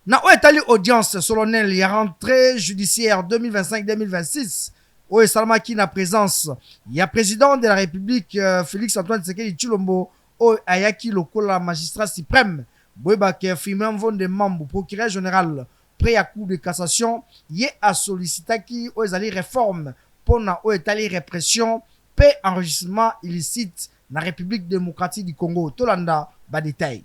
Na oetali audience solennelle ya rentrée judiciaire 2025-2026 oyo esalamaki na présence ya président de la République Félix Antoine Tshisekedi Tshilombo oyo ayaki lokola magistrat suprême boyebake Firmin Mvonde Mambu procureur général près ya cour de cassation ye asollicitaki oyo ezali réforme mpona oyo etali répression pe enregistrement illicite na République démocratique du Congo. Tolanda ba détail.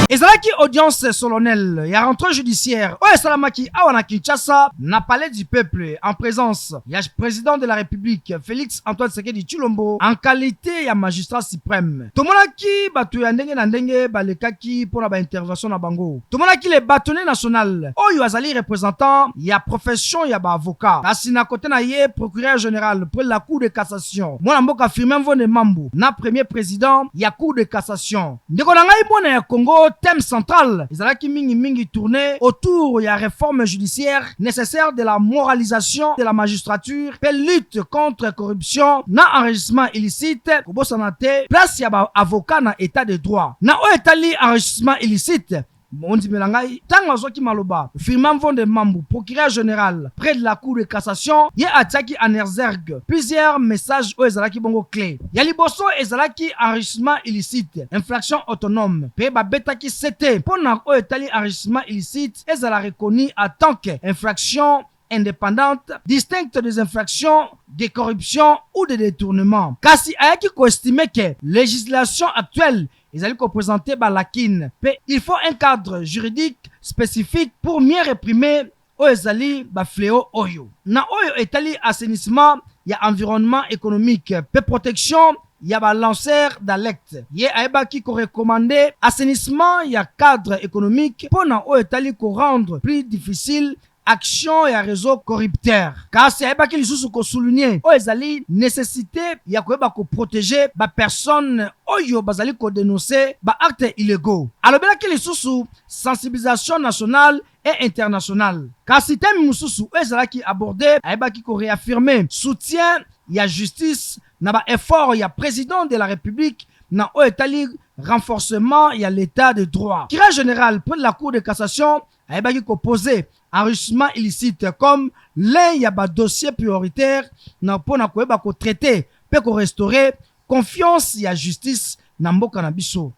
Ezalaki audience solennelle ya rentrée judiciaire oyo esalamaki awa na Kinshasa na palais du peuple en présence ya président de la République Félix Antoine Tshisekedi Tshilombo en qualité ya magistrat suprême. Tomonaki bato ya ndenge na ndenge balekaki mpona baintervention na bango. Tomonaki le bâtonnier national oyo azali représentant ya profession ya baavocat kasi na kote na ye procureur général pour la cour de cassation mwana mboka Firmin Mvonde Mambu na premier président ya cour de cassation. Ndeko na ngai mwana ya Congo thème central ezalaki mingi tourné autour de la réforme judiciaire nécessaire de la moralisation de la magistrature pe lutte contre corruption na enrichissement illicite kobosana te place ya ba avocat na état de droit na oyo etali enrichissement illicite. Mondimela ngai tango azwaki maloba Firmin Mvonde Mambu procureur général près de la cour de cassation ye atiaki en exergue plusieurs messages oyo ezalaki bongo clé ya liboso ezalaki enrichissement illicite infraction autonome pe babetaki sete mpona oyo etali enrichissement illicite ezala reconnu en tant que infraction indépendante, distincte des infractions de corruption ou de détournement. Kasi ayaki ko-estimer que législation actuelle ezali ko-présenter balakine. Il faut un cadre juridique spécifique pour mieux réprimer oyo ezali ba fléau oyo. Na oyo etali assainissement ya environnement économique pe protection ya ba lanceur d'alerte. Ye ayebaki ko recommander assainissement ya cadre économique pona oyo etali ko rendre plus difficile action ya réseau corrupteur. Kasi ayebaki lisusu ko souligner oyo ezali nécessité ya koyeba ko protéger ba personne oyo bazali ko dénoncer ba actes illégaux. Alobelaki lisusu sensibilisation nationale et internationale. Kasi thème mususu oyo ezalaki abordé ayebaki ko réaffirmer soutien ya justice na ba effort ya président de la République na oyo etali renforcement ya l'état de droit. Procureur général pour la cour de cassation ayebaki ko poser enrichissement illicite comme l'un ya ba dossier prioritaire na pona koyeba ko traiter pe ko restaurer confiance ya justice na mboka na biso.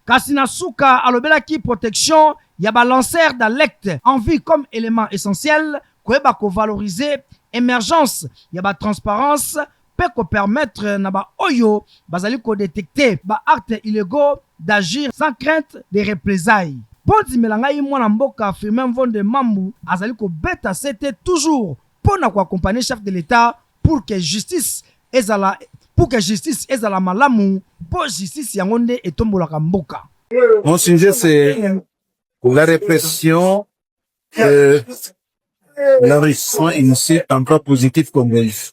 Kasi na suka alobelaki protection ya ba lanceur d'alerte en vue comme élément essentiel koyeba ko valoriser émergence ya ba transparence pe ko permettre na ba oyo bazali ko détecter ba actes illégaux d'agir sans crainte de représailles. Bondimela ngai mwana mboka Firmin Mvonde Mambu azali ko beta sete toujours pona ko accompagner chef de l'État pour que justice ezala malamu pour justice yango nde etombolaka mboka. Mon sujet c'est la répression l'enrichissement illicite en cas positif comme belge.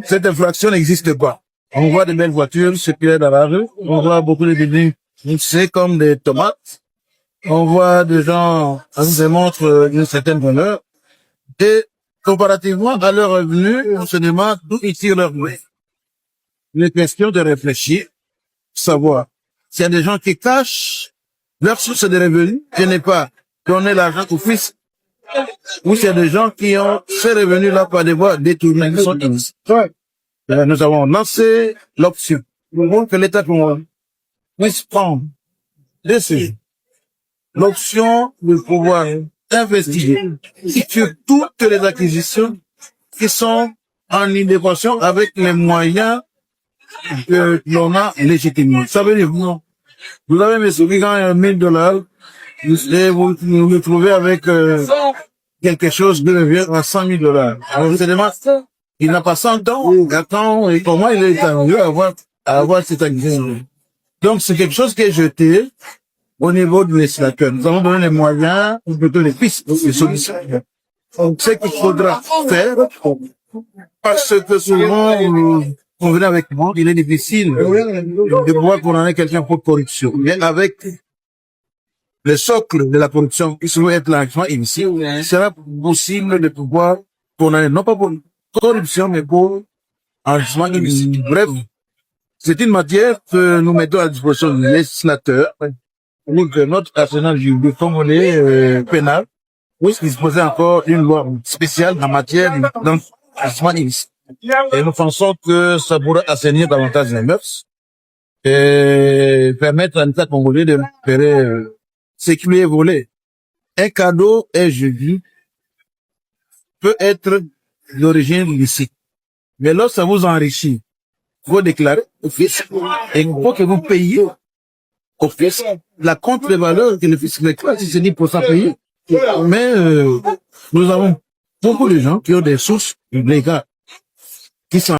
Cette infraction n'existe pas. On voit de belles voitures circuler dans la rue, on voit beaucoup de buildings mixés comme des tomates. On voit des gens qui se montrent une certaine valeur. Et comparativement à leur revenu, on se demande d'où ils tirent leur bruit. Il est question de réfléchir, savoir s'il y a des gens qui cachent leur source de revenus, qui n'est pas donner l'argent au fils, ou s'il y a des gens qui ont ces revenus-là par des voies détournées. Nous avons lancé l'option que l'État puisse prendre l'option de pouvoir investiguer sur toutes les acquisitions qui sont en adéquation avec les moyens que l'on a légitimement. Ça veut dire, non. Vous avez mes souris quand $1000, et vous vous retrouvez avec quelque chose de revient à $100,000. Alors vous se demandez, il n'a pas 100 ans, attends, et comment il est arrivé à avoir cette acquisition. Donc c'est quelque chose qui est jeté au niveau du législateur. Nous avons donné les moyens, ou plutôt les pistes, les solutions. Donc, ce qu'il faudra faire, parce que souvent, on venait avec moi, il est difficile de pouvoir condamner quelqu'un pour corruption. Mais avec le socle de la corruption, qui serait être l'enrichissement illicite, il sera possible de pouvoir condamner, non pas pour corruption, mais pour enrichissement illicite. Bref, C'est une matière que nous mettons à disposition des législateurs. Donc, notre arsenal juridique congolais pénal puisse disposer encore d'une loi spéciale en matière d'enrichissement illicite. Et nous pensons que ça pourrait assainir davantage les mœurs et permettre à l'État congolais de récupérer ce qui lui est volé. Un cadeau est jeudi peut être d'origine illicite. Mais lorsque ça vous enrichit, vous déclarez au fisc et il faut que vous payiez au fisc la contre-valeur que le fisc déclare, si c'est 10% payé. Mais nous avons beaucoup de gens qui ont des sources légales qui sont